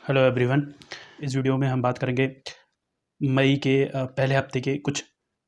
Hello everyone. इस video में हम बात करेंगे मई के पहले हफ्ते के कुछ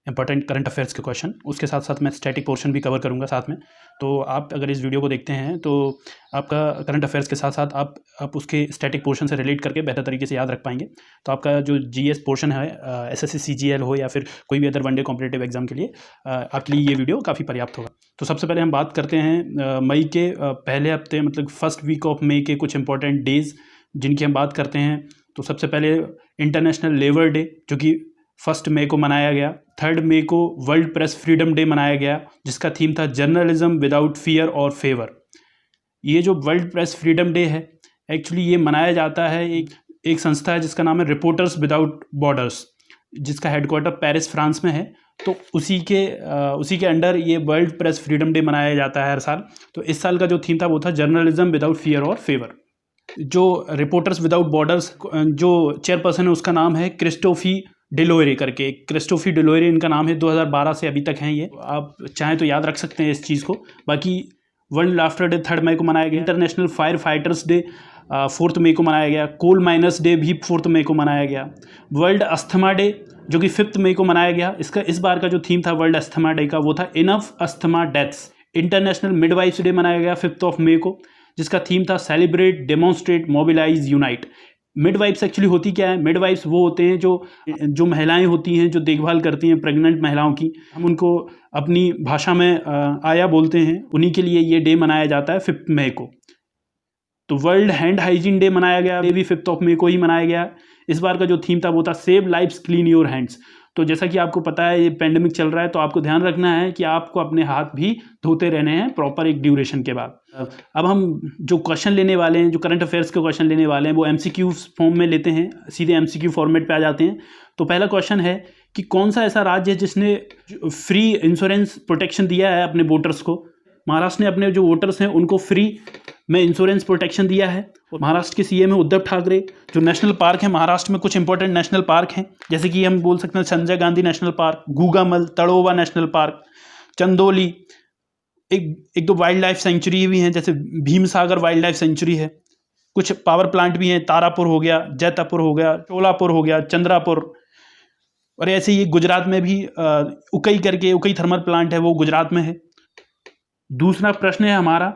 इंपॉर्टेंट करंट अफेयर्स के क्वेश्चन। उसके साथ साथ मैं स्टैटिक पोर्शन भी कवर करूंगा साथ में। तो आप अगर इस वीडियो को देखते हैं तो आपका करंट अफेयर्स के साथ साथ आप उसके स्टैटिक पोर्शन से रिलेट करके बेहतर तरीके से याद रख पाएंगे। तो आपका जो जीएस पोर्शन है, एसएससी सीजीएल हो या फिर कोई भी अदर वनडे कॉम्पिटिटिव एग्जाम के लिए, आपके लिए ये वीडियो काफ़ी पर्याप्त होगा। तो सबसे पहले हम बात करते हैं मई के पहले हफ्ते, मतलब फर्स्ट वीक ऑफ मई के कुछ इंपॉर्टेंट डेज़ जिनकी हम बात करते हैं। तो सबसे पहले इंटरनेशनल लेबर डे, जो कि 1 मई को मनाया गया। 3 मई को वर्ल्ड प्रेस फ्रीडम डे मनाया गया, जिसका थीम था जर्नलिज्म विदाउट फियर और फेवर। ये जो वर्ल्ड प्रेस फ्रीडम डे है, एक्चुअली ये मनाया जाता है, एक संस्था है जिसका नाम है रिपोर्टर्स विदाउट बॉर्डर्स, जिसका हेडक्वार्टर पेरिस फ्रांस में है। तो उसी के अंडर ये वर्ल्ड प्रेस फ्रीडम डे मनाया जाता है हर साल। तो इस साल का जो थीम था वो था जर्नलिज्म विदाउट फियर और फेवर। जो रिपोर्टर्स विदाउट बॉर्डर्स जो चेयरपर्सन है उसका नाम है क्रिस्टोफी डिलोरे करके। क्रिस्टोफी डिलोरे इनका नाम है। 2012 से अभी तक हैं ये। आप चाहें तो याद रख सकते हैं इस चीज़ को। बाकी वर्ल्ड लाफ्टर डे 3 मई को मनाया गया। इंटरनेशनल फायर फाइटर्स डे 4 मई को मनाया गया। कोल माइनर्स डे भी 4 मई को मनाया गया। वर्ल्ड अस्थमा डे जो कि 5 मई को मनाया गया। इस बार का जो थीम था वर्ल्ड अस्थमा डे का वो था enough asthma deaths. International midwives day मनाया गया 5 मई को, जिसका थीम था celebrate demonstrate mobilise unite. Midwives actually होती क्या है? मिडवाइफ्स वो होते हैं जो महिलाएं होती हैं, जो देखभाल करती हैं प्रेग्नेंट महिलाओं की। हम उनको अपनी भाषा में आया बोलते हैं। उन्हीं के लिए ये डे मनाया जाता है 5 मई को। तो वर्ल्ड हैंड हाइजीन डे मनाया गया, ये भी 5 मई को ही मनाया गया। इस बार का जो थीम था वो था save lives clean your hands. तो जैसा कि आपको पता है ये पेंडेमिक चल रहा है, तो आपको ध्यान रखना है कि आपको अपने हाथ भी धोते रहने हैं प्रॉपर एक ड्यूरेशन के बाद। अब हम जो क्वेश्चन लेने वाले हैं, जो करंट अफेयर्स के क्वेश्चन लेने वाले हैं, वो एमसीक्यू फॉर्म में लेते हैं, सीधे एमसीक्यू फॉर्मेट पे आ जाते हैं। तो पहला क्वेश्चन है कि कौन सा ऐसा राज्य है जिसने फ्री इंश्योरेंस प्रोटेक्शन दिया है अपने वोटर्स को? महाराष्ट्र ने अपने जो वोटर्स हैं उनको फ्री में इंश्योरेंस प्रोटेक्शन दिया है। और महाराष्ट्र के सीएम है उद्धव ठाकरे। जो नेशनल पार्क है महाराष्ट्र में, कुछ इंपॉर्टेंट नेशनल पार्क हैं, जैसे कि हम बोल सकते हैं Sanjay Gandhi national park, Gugamal, Tadoba national park, Chandoli. एक दो वाइल्ड लाइफ सेंचुरी भी हैं, जैसे भीमसागर वाइल्ड लाइफ सेंचुरी है। कुछ पावर प्लांट भी हैं, तारापुर हो गया, जैतापुर हो गया, शोलापुर हो गया, चंद्रापुर। और ऐसे ही गुजरात में भी उकई थर्मल प्लांट है, वो गुजरात में है। दूसरा प्रश्न है हमारा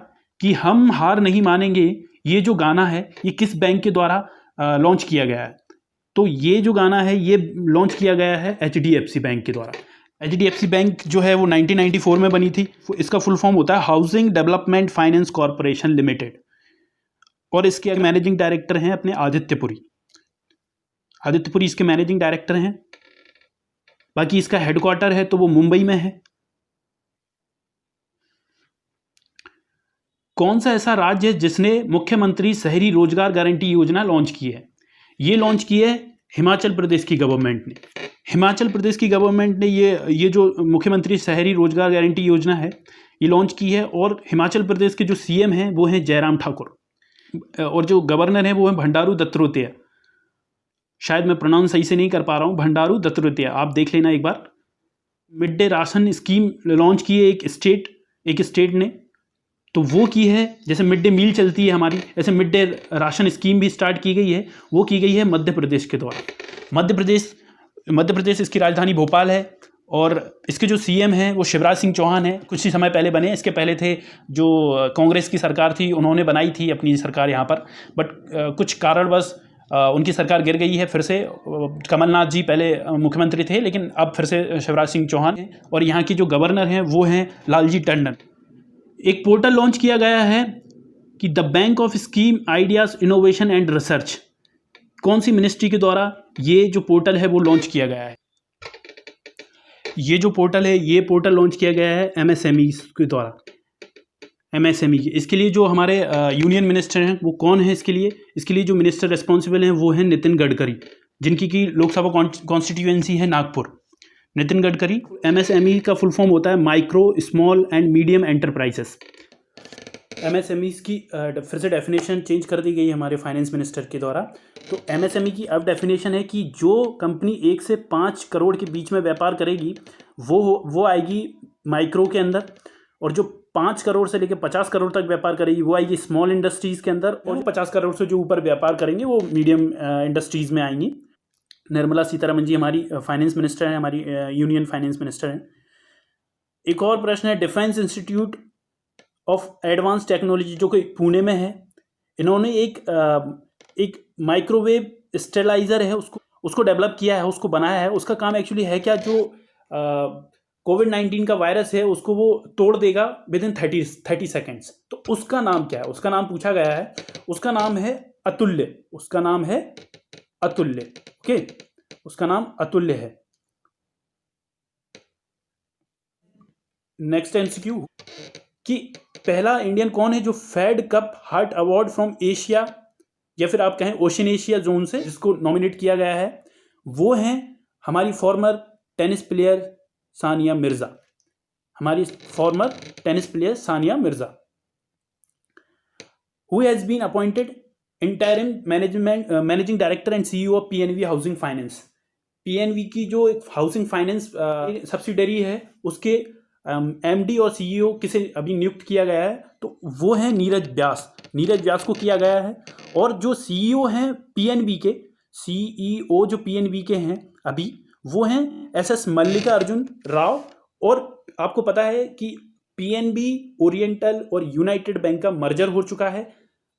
कि हम हार नहीं मानेंगे, ये जो गाना है ये किस बैंक के द्वारा लॉन्च किया गया है? तो ये जो गाना है ये लॉन्च किया गया है एचडीएफसी बैंक के द्वारा। एचडीएफसी बैंक जो है वो 1994 में बनी थी। इसका फुल फॉर्म होता है housing development finance corporation limited. और इसके मैनेजिंग डायरेक्टर हैं अपने आदित्य पुरी इसके मैनेजिंग डायरेक्टर हैं। बाकी इसका हेडक्वार्टर है तो वो मुंबई में है। कौन सा ऐसा राज्य है जिसने मुख्यमंत्री शहरी रोजगार गारंटी योजना लॉन्च की है? ये लॉन्च की है हिमाचल प्रदेश की गवर्नमेंट ने। हिमाचल प्रदेश की गवर्नमेंट ने ये जो मुख्यमंत्री शहरी रोजगार गारंटी योजना है ये लॉन्च की है। और हिमाचल प्रदेश के जो सीएम हैं वो हैं जयराम ठाकुर, और जो गवर्नर हैं वो हैं भंडारू दत्तोत्रेय। शायद मैं प्रोनाउंस सही से नहीं कर पा रहा हूँ, भंडारू दत्तोत्रेय, आप देख लेना एक बार। Mid day ration scheme launch की है एक स्टेट ने, तो वो की है। जैसे मिड डे मील चलती है हमारी, ऐसे मिड डे राशन स्कीम भी स्टार्ट की गई है, वो की गई है मध्य प्रदेश के द्वारा। मध्य प्रदेश इसकी राजधानी भोपाल है। और इसके जो सीएम हैं वो शिवराज सिंह चौहान हैं। कुछ ही समय पहले बने, इसके पहले थे जो कांग्रेस की सरकार थी, उन्होंने बनाई थी अपनी सरकार यहाँ पर, बट कुछ कारणवश उनकी सरकार गिर गई है फिर से। कमलनाथ जी पहले मुख्यमंत्री थे, लेकिन अब फिर से शिवराज सिंह चौहान हैं। और यहाँ की जो गवर्नर हैं वो हैं लालजी टंडन। एक पोर्टल लॉन्च किया गया है कि the bank of scheme ideas innovation and research. कौन सी मिनिस्ट्री के द्वारा ये जो पोर्टल है वो लॉन्च किया गया है? ये जो पोर्टल है ये पोर्टल लॉन्च किया गया है एमएसएमई के द्वारा। एमएसएमई के इसके लिए जो हमारे यूनियन मिनिस्टर हैं वो कौन है? इसके लिए जो मिनिस्टर रिस्पॉन्सिबल हैं वो हैं नितिन गडकरी, जिनकी की लोकसभा कॉन्स्टिट्यूएंसी है नागपुर। नितिन गडकरी। एमएसएमई का फुल फॉर्म होता है micro small and medium enterprises. MSME की फिर से डेफिनेशन चेंज कर दी गई हमारे फाइनेंस मिनिस्टर के द्वारा। तो एमएसएमई की अब डेफिनेशन है कि जो कंपनी 1 से 5 करोड़ के बीच में व्यापार करेगी वो आएगी माइक्रो के अंदर, और जो 5 करोड़ से लेकर 50 करोड़ तक व्यापार करेगी वो आएगी स्मॉल इंडस्ट्रीज़ के अंदर, और 50 करोड़ से जो ऊपर व्यापार करेंगे वो मीडियम इंडस्ट्रीज़ में आएंगी। निर्मला सीतारमण जी हमारी फाइनेंस मिनिस्टर हैं, हमारी यूनियन फाइनेंस मिनिस्टर हैं। एक और प्रश्न है, defence institute of advance technology जो कि पुणे में है, इन्होंने एक माइक्रोवेव स्टेलाइजर है उसको डेवलप किया है, उसको बनाया है। उसका काम एक्चुअली है क्या, जो कोविड-19 का वायरस है उसको वो तोड़ देगा विद इन 30 सेकेंड्स। तो उसका नाम क्या है, उसका नाम पूछा गया है, उसका नाम है अतुल्य। उसका नाम है अतुल्य। ओके, उसका नाम अतुल्य है। नेक्स्ट एमसीक्यू कि पहला इंडियन कौन है जो Fed Cup heart award from Asia या फिर आप कहें ओशन एशिया जोन से जिसको नॉमिनेट किया गया है, वो हैं हमारी former tennis player Sania Mirza. हमारी former tennis player Sania Mirza. Who has been appointed interim managing director and CEO of PNB housing finance. PNB की जो एक हाउसिंग फाइनेंस सब्सिडरी है उसके एमडी और सीईओ किसे अभी नियुक्त किया गया है, तो वो हैं नीरज व्यास। नीरज व्यास को किया गया है। और जो सीईओ हैं पीएनबी के, सीईओ जो पीएनबी के हैं अभी, वो हैं एसएस मल्लिका अर्जुन राव। और आपको पता है कि पीएनबी ओरिएंटल और यूनाइटेड बैंक का मर्जर हो चुका है।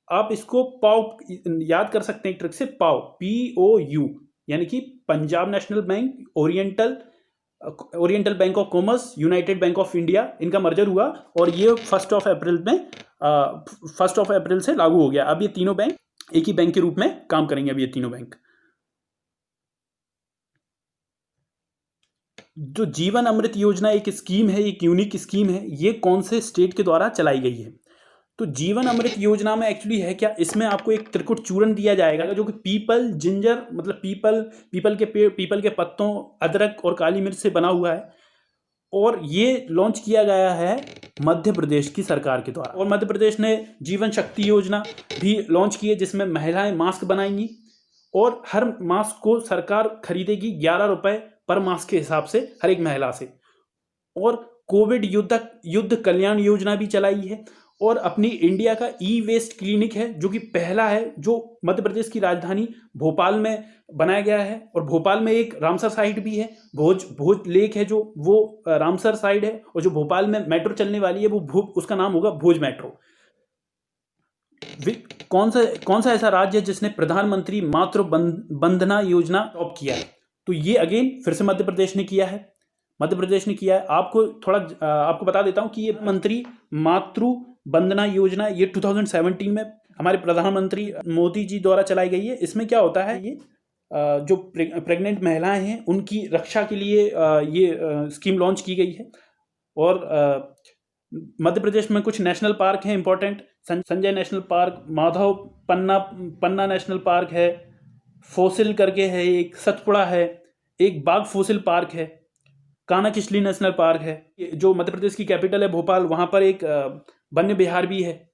आप इसको पाव याद कर सकते हैं, एक ट्रिक से, पाव, POU, यानी कि Punjab national bank, oriental bank of commerce, United bank of India, इनका मर्जर हुआ और ये 1 अप्रैल से लागू हो गया। अब ये तीनों बैंक एक ही बैंक के रूप में काम करेंगे। अब ये तीनों बैंक, जो जीवन अमृत योजना एक स्कीम है, एक यूनिक स्कीम है, ये कौन से स्टेट के द्वारा चलाई गई है? तो जीवन अमृत योजना में एक्चुअली है क्या, इसमें आपको एक त्रिकुट चूर्ण दिया जाएगा जो कि पीपल, जिंजर मतलब पीपल के पेड़, पीपल के पत्तों, अदरक और काली मिर्च से बना हुआ है। और ये लॉन्च किया गया है मध्य प्रदेश की सरकार के द्वारा। और मध्य प्रदेश ने जीवन शक्ति योजना भी लॉन्च की है जिसमें महिलाएं मास्क बनाएंगी और हर मास्क को सरकार खरीदेगी 11 रुपए पर मास्क के हिसाब से हर एक महिला से। और कोविड युद्ध कल्याण योजना भी चलाई है। और अपनी इंडिया का ई वेस्ट क्लिनिक है जो कि पहला है, जो मध्य प्रदेश की राजधानी भोपाल में बनाया गया है। और भोपाल में एक रामसर साइट भी है, भोज लेक है, जो वो रामसर साइड है। और जो भोपाल में मेट्रो चलने वाली है वो उसका नाम होगा भोज मेट्रो। कौन सा ऐसा राज्य है जिसने प्रधानमंत्री मातृ वंदना योजना अडॉप्ट किया है? तो ये अगेन फिर से मध्य प्रदेश ने किया है। आपको बता देता हूं कि ये मंत्री मातृ वंदना योजना ये 2017 में हमारे प्रधानमंत्री मोदी जी द्वारा चलाई गई है। इसमें क्या होता है, ये जो प्रेग्नेंट महिलाएं हैं उनकी रक्षा के लिए ये स्कीम लॉन्च की गई है। और मध्य प्रदेश में कुछ नेशनल पार्क हैं important, Sanjay national park, Madhav Panna national park है, फोसिल करके है एक, सतपुड़ा है, एक बाघ फोसिल पार्क है, कान्हा किसली नेशनल पार्क है। जो मध्य प्रदेश की कैपिटल है भोपाल, वहां पर एक वन्य विहार भी है।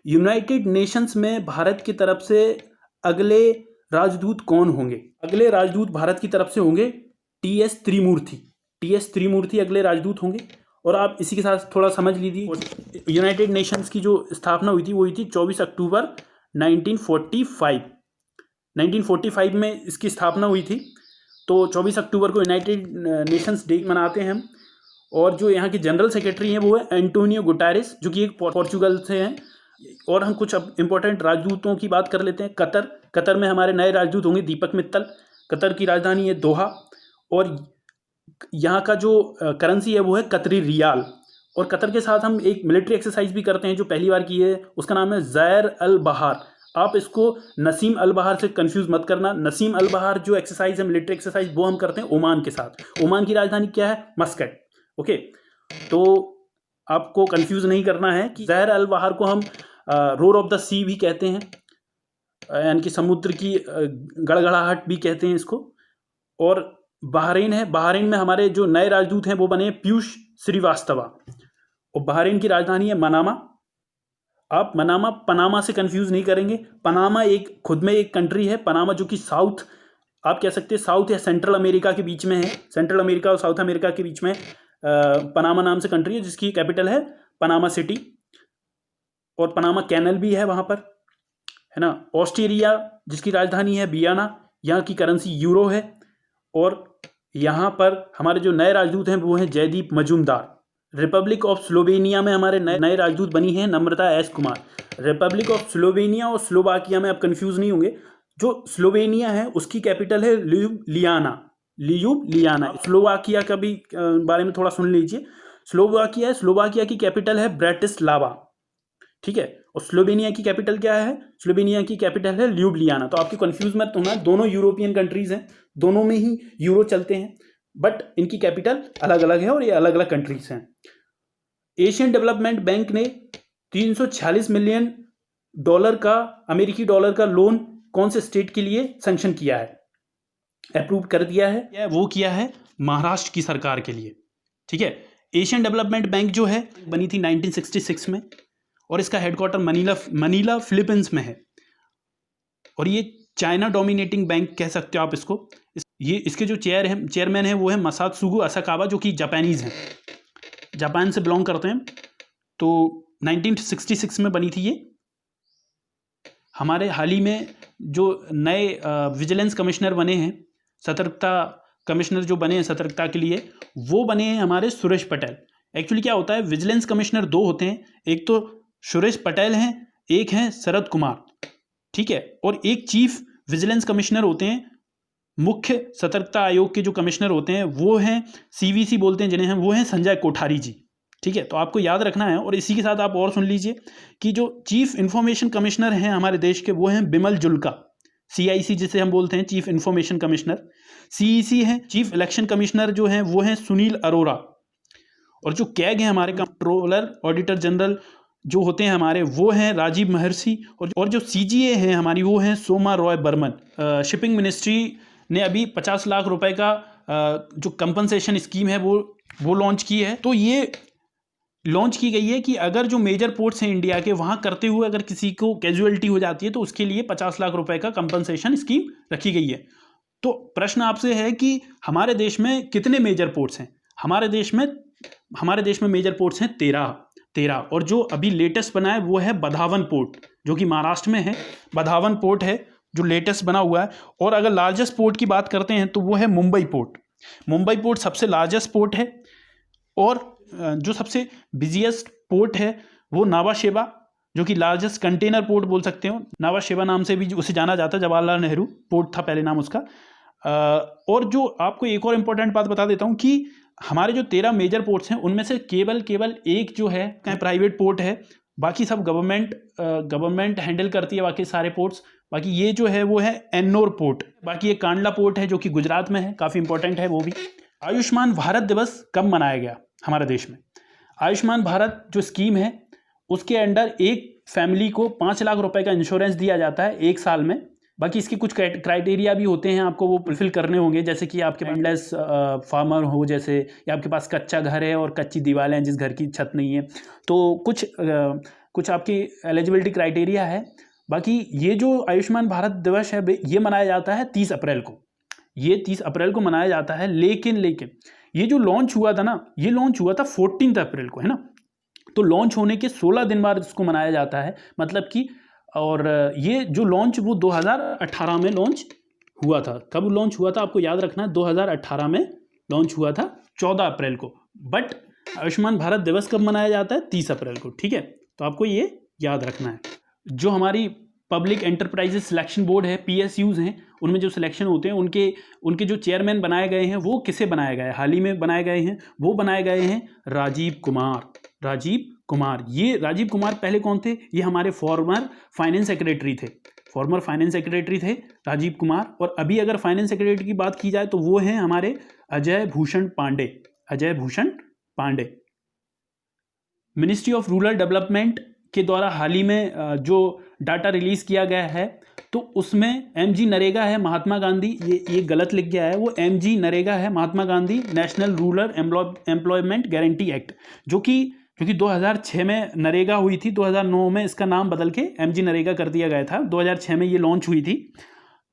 यूनाइटेड नेशंस में भारत की तरफ से अगले राजदूत कौन होंगे? अगले राजदूत भारत की तरफ से होंगे टीएस त्रिमूर्ति अगले राजदूत होंगे। और आप इसी के साथ थोड़ा समझ लीजिए, यूनाइटेड नेशंस की जो स्थापना हुई थी वो हुई थी 24 अक्टूबर 1945 में इसकी स्थापना हुई थी। तो 24 अक्टूबर को यूनाइटेड नेशंस डे मनाते हैं हम। और जो यहाँ के जनरल सेक्रेटरी हैं वो है एंटोनियो गुटेरेस, जो कि एक पोर्चुगल से हैं। और हम कुछ अब इंपॉर्टेंट राजदूतों की बात कर लेते हैं। कतर में हमारे नए राजदूत होंगे दीपक मित्तल। कतर की राजधानी है दोहा। और यहाँ का जो करेंसी है वो है कतरी रियाल। और कतर के साथ हम एक मिलिट्री एक्सरसाइज भी करते हैं जो पहली बार की है, उसका नाम है ज़ैर अल बहार। आप इसको नसीम अल बहार से कंफ्यूज मत करना। नसीम अल बहार जो एक्सरसाइज है, मिलिट्री एक्सरसाइज, वो हम करते हैं ओमान के साथ। ओमान की राजधानी क्या है? मस्कट। ओके, तो आपको कंफ्यूज नहीं करना है कि ज़ैर अल बहार को हम रोर ऑफ द सी भी कहते हैं, यानी कि समुद्र की गड़गड़ाहट भी कहते हैं इसको। और बहरीन है, बहरीन में हमारे जो नए राजदूत हैं वो बने पीयूष श्रीवास्तवा। और बहरीन की राजधानी है मनामा। आप मनामा पनामा से कंफ्यूज नहीं करेंगे। पनामा एक खुद में एक कंट्री है, पनामा, जो कि साउथ आप कह सकते हैं साउथ या सेंट्रल अमेरिका के बीच में है, सेंट्रल अमेरिका और साउथ अमेरिका के बीच में पनामा नाम से कंट्री है जिसकी कैपिटल है पनामा सिटी, और पनामा कैनल भी है वहाँ पर, है ना। ऑस्ट्रेलिया जिसकी राजधानी है वियना, यहाँ की करेंसी यूरो है, और यहाँ पर हमारे जो नए राजदूत हैं वो हैं Jaideep Majumdar. Republic of Slovenia में हमारे नए राजदूत बनी हैं Namrata S Kumar. Republic of Slovenia और स्लोवाकिया में आप कंफ्यूज नहीं होंगे, जो स्लोवेनिया है उसकी कैपिटल है ल्यूब्लियाना, ल्यूब्लियाना। स्लोवाकिया का भी बारे में थोड़ा सुन लीजिए, स्लोवाकिया की कैपिटल है ब्रेटिस्लावा, ठीक है। और स्लोवेनिया की कैपिटल क्या है? स्लोवेनिया की कैपिटल है ल्यूब्लियाना। तो आपकी कंफ्यूज मत होना, दोनों यूरोपियन कंट्रीज हैं, दोनों में ही यूरो चलते हैं, बट इनकी कैपिटल अलग अलग है और ये अलग अलग कंट्रीज हैं। एशियन डेवलपमेंट बैंक ने 346 मिलियन डॉलर का, अमेरिकी डॉलर का लोन कौन से स्टेट के लिए सैंक्शन किया है, अप्रूव कर दिया है? वो किया है महाराष्ट्र की सरकार के लिए, ठीक है। एशियन डेवलपमेंट बैंक जो है बनी थी 1966 में, और इसका हेडक्वार्टर मनीला फिलीपींस में है, और ये चाइना डोमिनेटिंग बैंक कह सकते हो आप इसको। ये इसके जो चेयरमैन है वो है मसात्सुगु असाकावा, जो कि जापानीज़ हैं, जापान से बिलोंग करते हैं। तो 1966 में बनी थी ये। हमारे हाल ही में जो नए विजिलेंस कमिश्नर बने हैं, सतर्कता कमिश्नर जो बने हैं सतर्कता के लिए, वो बने हैं हमारे सुरेश पटेल। एक्चुअली क्या होता है, विजिलेंस कमिश्नर दो होते हैं, एक तो सुरेश पटेल हैं, एक हैं शरद कुमार, ठीक है। और एक चीफ विजिलेंस कमिश्नर होते हैं, मुख्य सतर्कता आयोग के जो कमिश्नर होते हैं वो हैं CVC बोलते हैं जिन्हें हम, वो हैं संजय कोठारी जी, ठीक है। तो आपको याद रखना है। और इसी के साथ आप और सुन लीजिए कि जो चीफ इंफॉर्मेशन कमिश्नर हैं हमारे देश के, वो हैं बिमल जुल्का, CIC जिसे हम बोलते हैं चीफ इंफॉर्मेशन कमिश्नर। CEC हैं, चीफ इलेक्शन कमिश्नर जो हैं वो हैं सुनील अरोरा। और जो कैग हैं हमारे कंट्रोलर ऑडिटर जनरल जो होते हैं हमारे, वो हैं राजीव महर्षि। और जो CGA हैं हमारी, वो हैं सोमा रॉय बर्मन। शिपिंग मिनिस्ट्री ने अभी 50 लाख रुपए का जो कंपनसेशन स्कीम है वो लॉन्च की है। तो ये लॉन्च की गई है कि अगर जो मेजर पोर्ट्स हैं इंडिया के, वहाँ करते हुए अगर किसी को कैजुअलिटी हो जाती है तो उसके लिए 50 लाख रुपए का कंपनसेशन स्कीम रखी गई है। तो प्रश्न आपसे है कि हमारे देश में कितने मेजर पोर्ट्स हैं? हमारे देश में मेजर पोर्ट्स हैं 13। और जो अभी लेटेस्ट बना है वो है बधावन पोर्ट, जो कि महाराष्ट्र में है। बधावन पोर्ट है जो लेटेस्ट बना हुआ है। और अगर लार्जेस्ट पोर्ट की बात करते हैं तो वो है मुंबई पोर्ट। मुंबई पोर्ट सबसे लार्जेस्ट पोर्ट है। और जो सबसे बिजिएस्ट पोर्ट है वो नावा शेवा, जो कि लार्जेस्ट कंटेनर पोर्ट बोल सकते हो। नावा शेवा नाम से भी उसे जाना जाता है, जवाहरलाल नेहरू पोर्ट था पहले नाम उसका। और जो आपको एक और इम्पोर्टेंट बात बता देता हूँ कि हमारे जो 13 मेजर पोर्ट्स हैं उनमें से केवल एक जो है प्राइवेट पोर्ट है, बाकी सब गवर्नमेंट हैंडल करती है बाकी सारे पोर्ट्स। बाकी ये जो है वो है एन्नोर पोर्ट। बाकी ये कांडला पोर्ट है जो कि गुजरात में है, काफ़ी इंपॉर्टेंट है वो भी। आयुष्मान भारत दिवस कब मनाया गया हमारे देश में? आयुष्मान भारत जो स्कीम है उसके अंडर एक फैमिली को 5 लाख रुपए का इंश्योरेंस दिया जाता है 1 साल में। बाकी इसके कुछ क्राइटेरिया भी होते हैं, आपको वो फुलफिल करने होंगे, जैसे कि आपके लैंडलेस फार्मर हो, जैसे या आपके पास कच्चा घर है और कच्ची दीवारें हैं जिस घर की छत नहीं है, तो कुछ आपकी एलिजिबिलिटी क्राइटेरिया है। बाकी ये जो आयुष्मान भारत दिवस है ये मनाया जाता है 30 अप्रैल को। ये 30 अप्रैल को मनाया जाता है, लेकिन ये जो लॉन्च हुआ था ना, ये लॉन्च हुआ था 14 अप्रैल को, है ना। तो लॉन्च होने के 16 दिन बाद इसको मनाया जाता है, मतलब कि। और ये जो लॉन्च वो 2018 में लॉन्च हुआ था। कब लॉन्च हुआ था आपको याद रखना है, 2018 में लॉन्च हुआ था 14 अप्रैल को। बट आयुष्मान भारत दिवस कब मनाया जाता है? 30 अप्रैल को, ठीक है। तो आपको ये याद रखना है। जो हमारी पब्लिक एंटरप्राइजेस सिलेक्शन बोर्ड है, PSUs हैं, उनमें जो सिलेक्शन होते हैं उनके जो चेयरमैन बनाए गए हैं वो किसे बनाए गए? हाल ही में बनाए गए हैं, वो बनाए गए हैं राजीव कुमार। ये राजीव कुमार पहले कौन थे? ये हमारे फॉर्मर फाइनेंस सेक्रेटरी थे राजीव कुमार। और अभी अगर फाइनेंस सेक्रेटरी की बात की जाए तो वो हैं हमारे Ajay Bhushan Pandey. Ministry of rural development के द्वारा हाल ही में जो डाटा रिलीज किया गया है तो उसमें MG नरेगा है, महात्मा गांधी, ये गलत लिख गया है, वो MG नरेगा है, Mahatma Gandhi national rural employment guarantee act, जो कि 2006 में नरेगा हुई थी। 2009 में इसका नाम बदल के MG नरेगा कर दिया गया था। 2006 में ये लॉन्च हुई थी।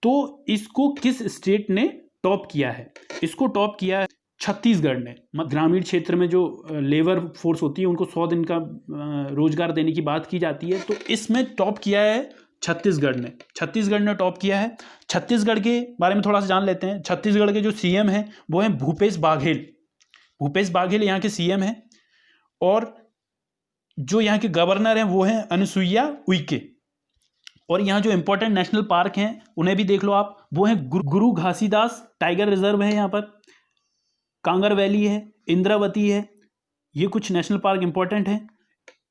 तो इसको किस स्टेट ने टॉप किया है? इसको टॉप किया है छत्तीसगढ़ ने। ग्रामीण क्षेत्र में जो लेबर फोर्स होती है उनको 100 दिन का रोजगार देने की बात की जाती है, तो इसमें टॉप किया है छत्तीसगढ़ ने। छत्तीसगढ़ ने टॉप किया है। छत्तीसगढ़ के बारे में थोड़ा सा जान लेते हैं। छत्तीसगढ़ के जो सीएम हैं वो हैं भूपेश बाघेल। भूपेश बाघेल यहाँ के सीएम हैं, और जो यहाँ के गवर्नर हैं वो हैं अनुसुईया उइके। और यहाँ जो इंपॉर्टेंट नेशनल पार्क हैं उन्हें भी देख लो आप, वो हैं गुरु घासीदास टाइगर रिजर्व है यहाँ पर, कांगर वैली है, इंद्रावती है। ये कुछ नेशनल पार्क इंपॉर्टेंट हैं।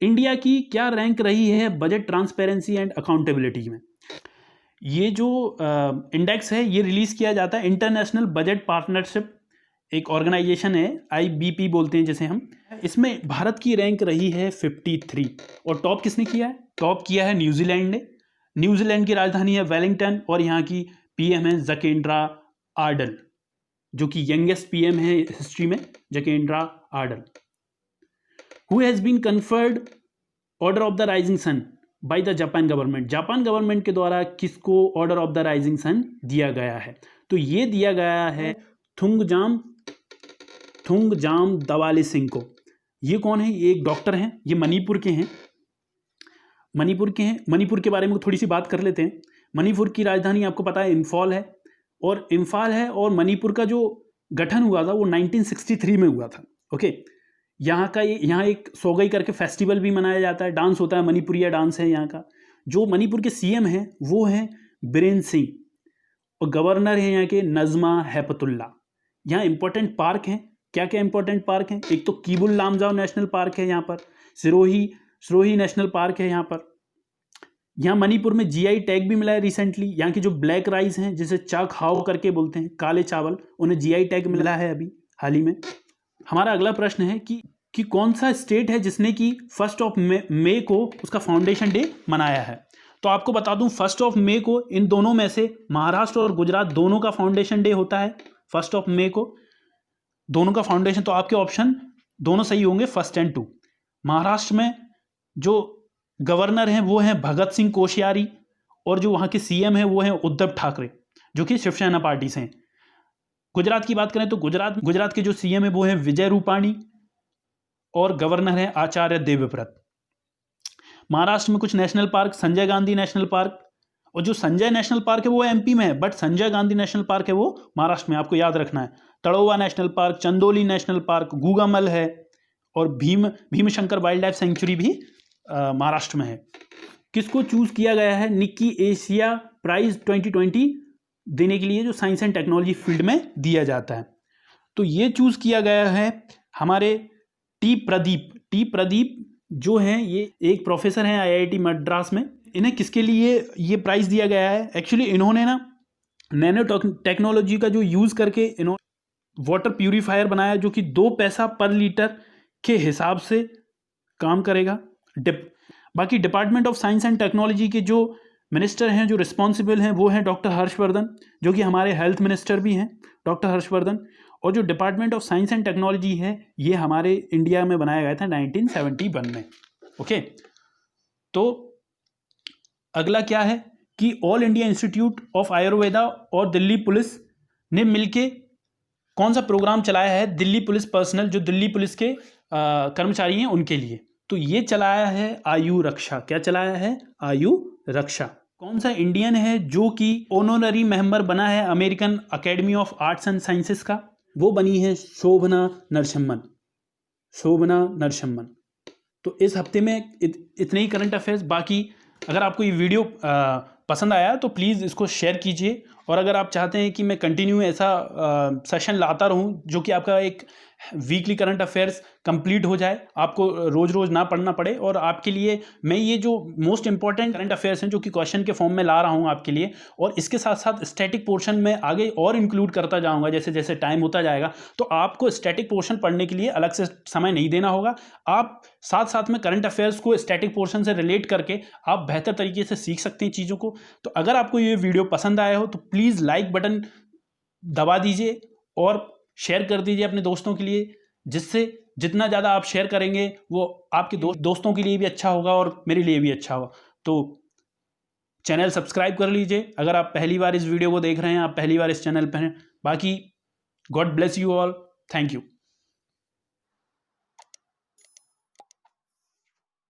इंडिया की क्या रैंक रही है बजट ट्रांसपेरेंसी एंड अकाउंटेबिलिटी में? ये जो इंडेक्स है ये रिलीज किया जाता है इंटरनेशनल बजट पार्टनरशिप, एक ऑर्गेनाइजेशन है, IBP बोलते हैं जिसे हम। इसमें भारत की रैंक रही है 53। और टॉप किसने किया है? टॉप किया है न्यूजीलैंड ने। न्यूजीलैंड की राजधानी है वेलिंगटन, और यहाँ की PM है जकेंड्रा आर्डन, जो कि यंगेस्ट PM है हिस्ट्री में, Jacinda Ardern. Who has been conferred order of the rising sun by the Japan government? Japan government के द्वारा किसको order of the rising sun दिया गया है? तो ये दिया गया है थुंगजाम दवाले सिंह को। ये कौन है? ये एक डॉक्टर हैं, ये मणिपुर के हैं। मणिपुर के बारे में थोड़ी सी बात कर लेते हैं। मणिपुर की राजधानी आपको पता है इम्फॉल है, और मणिपुर का जो गठन हुआ था वो 1963 में हुआ था। ओके, यहाँ एक सोगई करके फेस्टिवल भी मनाया जाता है, डांस होता है, मणिपुरिया डांस है यहाँ का। जो मणिपुर के CM हैं वो हैं बीरेन सिंह, और गवर्नर हैं यहाँ के नजमा हेपतुल्ला। यहाँ इंपॉर्टेंट पार्क हैं। क्या क्या इंपॉर्टेंट पार्क हैं? एक तो कीबुल लामजाओ नेशनल पार्क है यहाँ पर, सिरोही नेशनल पार्क है यहाँ पर। यहाँ मणिपुर में GI टैग भी मिला है रिसेंटली। यहाँ की जो ब्लैक राइस हैं जिसे चा खाओ करके बोलते हैं, काले चावल, उन्हें GI टैग मिला है अभी हाल ही में। हमारा अगला प्रश्न है कि कौन सा स्टेट है जिसने कि 1 मई को उसका फाउंडेशन डे मनाया है? तो आपको बता दूं 1 मई को इन दोनों में से महाराष्ट्र और गुजरात दोनों का फाउंडेशन डे होता है 1 मई को, दोनों का फाउंडेशन। तो आपके ऑप्शन दोनों सही होंगे, 1 और 2। महाराष्ट्र में जो गवर्नर हैं वो हैं भगत सिंह कोश्यारी, और जो वहाँ के CM हैं वो हैं उद्धव ठाकरे, जो कि शिवसेना पार्टी से हैं। गुजरात की बात करें तो गुजरात के जो CM है वो हैं विजय रूपाणी, और गवर्नर हैं आचार्य देवव्रत। महाराष्ट्र में कुछ national park, Sanjay Gandhi national park, और जो संजय नेशनल पार्क है वो MP में है, but Sanjay Gandhi national park है वो महाराष्ट्र में, आपको याद रखना है। Tadoba national park, Chandoli national park, Gugamal है, और भीमशंकर वाइल्ड लाइफ सेंचुरी भी महाराष्ट्र में है। किसको चूज किया गया है निक्की एशिया प्राइज 2020 देने के लिए, जो साइंस एंड टेक्नोलॉजी फील्ड में दिया जाता है? तो ये चूज किया गया है हमारे टी प्रदीप जो हैं, ये एक प्रोफेसर हैं IIT मद्रास में। इन्हें किसके लिए ये प्राइज दिया गया है? एक्चुअली इन्होंने ना नैनो टेक्नोलॉजी का जो यूज करके इन्होंने वाटर प्यूरिफायर बनाया, जो कि 2 पैसा पर लीटर के हिसाब से काम करेगा। बाकी department of science and technology के जो मिनिस्टर हैं, जो रिस्पॉन्सिबल हैं, वो हैं डॉक्टर हर्षवर्धन, जो कि हमारे हेल्थ मिनिस्टर भी हैं, डॉक्टर हर्षवर्धन। और जो department of science and technology है ये हमारे इंडिया में बनाया गया था 1971 में। ओके, तो अगला क्या है कि all India institute of Ayurveda और दिल्ली पुलिस ने मिलके कौन सा प्रोग्राम चलाया है दिल्ली पुलिस पर्सनल, जो दिल्ली पुलिस के कर्मचारी हैं उनके लिए? तो ये चलाया है आयु रक्षा। क्या चलाया है? आयु रक्षा। कौन सा इंडियन है जो कि ऑनररी मेंबर बना है American academy of arts and sciences का? वो बनी है शोभना नरसिम्हन। तो इस हफ्ते में इतने ही करंट अफेयर्स। बाकी अगर आपको ये वीडियो पसंद आया तो प्लीज़ इसको शेयर कीजिए, और अगर आप चाहते हैं कि मैं कंटिन्यू ऐसा सेशन लाता रहूं जो कि आपका एक वीकली करंट अफेयर्स कंप्लीट हो जाए, आपको रोज रोज ना पढ़ना पड़े, और आपके लिए मैं ये जो मोस्ट इंपॉर्टेंट करंट अफेयर्स हैं जो कि क्वेश्चन के फॉर्म में ला रहा हूँ आपके लिए, और इसके साथ साथ स्टैटिक पोर्शन में आगे और इंक्लूड करता जाऊँगा जैसे जैसे टाइम होता जाएगा। तो आपको स्टैटिक पोर्शन पढ़ने के लिए अलग से समय नहीं देना होगा, आप साथ साथ में करंट अफेयर्स को स्टैटिक पोर्शन से रिलेट करके आप बेहतर तरीके से सीख सकते हैं चीज़ों को। तो अगर आपको ये वीडियो पसंद आया हो तो प्लीज़ लाइक बटन दबा दीजिए और शेयर कर दीजिए अपने दोस्तों के लिए, जिससे जितना ज़्यादा आप शेयर करेंगे वो आपके दोस्तों के लिए भी अच्छा होगा और मेरे लिए भी अच्छा होगा। तो चैनल सब्सक्राइब कर लीजिए अगर आप पहली बार इस वीडियो को देख रहे हैं, आप पहली बार इस चैनल पर हैं। बाकी God bless you all, thank you.